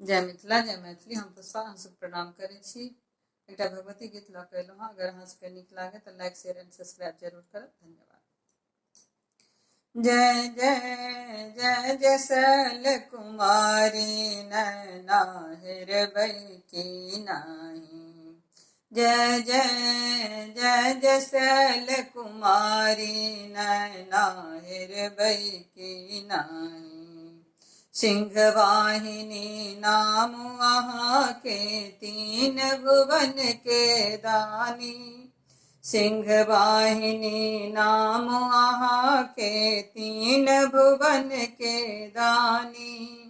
जय मिथिला जय मैथिली। हम पुष्पा अहाँ सबके प्रणाम करै छी। एकटा भगवती गीत लऽ कऽ एलहुँ हँ। अगर अहाँ सबके नीक लागे तऽ लाइक शेयर एंड सब्सक्राइब जरूर करब। धन्यवाद। जय जय जय जय सल कुमारी नैना हेरबै की नाही। जय जय जय जय सल कुमारी नैना हेरबै की नाही। सिंहवाहिनी नाम अहाँ के तीन भुवन के दानी। सिंहवाहिनी नाम अहाँ के तीन भुवन के दानी।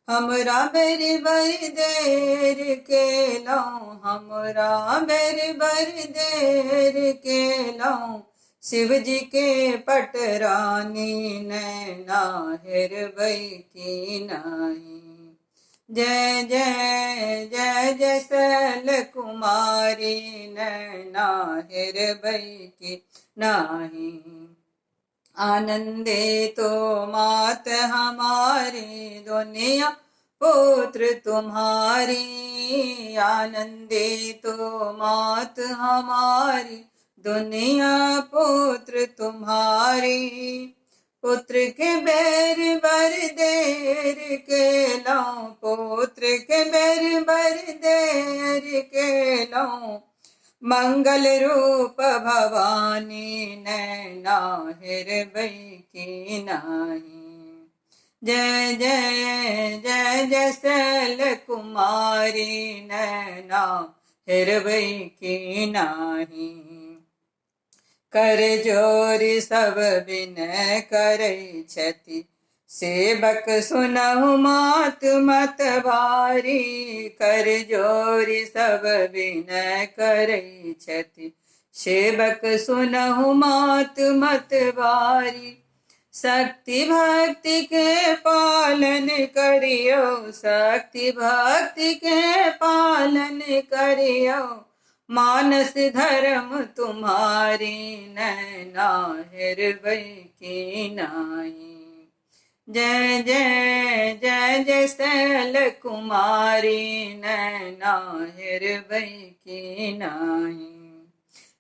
हमरा बेरी बड़ी देर केलहुँ, हमरा बेरी बड़ी देर केलहुँ। शिव जी के पटरानी नैना हेरबै की नाही। जय जय जय जय सल कुमारी नैना हेरबै की नाही। आनंदे तो मात हमारी दुनिया पुत्र तुम्हारी। आनंदे तो मात हमारी दुनिया पुत्र तुम्हारी। पुत्र के बैर बर देर केलहुँ, पुत्र के बैर बर देर केलहुँ। मंगल रूप भवानी नैना हेरबै की नाही। जय जय जय जय सल कुमारी नैना हेरबै की नाही। कर जोरी सब विनय करै छथि, सेवक सुनहु मात मतवारी। कर जोरी सब विनय करै छथि, सेवक सुनहु मात मतवारी। शक्ति भक्ति के पालन करियो, शक्ति भक्ति के पालन करियो। मानस धर्म तुम्हारी नैना हेरबै की नाही। जय जय जय जय सल कुमारी नैना हेरबै की नाही।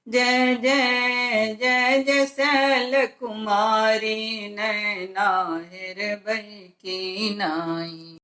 जय जय जय जय सल कुमारी नैना हेरबै की नाही।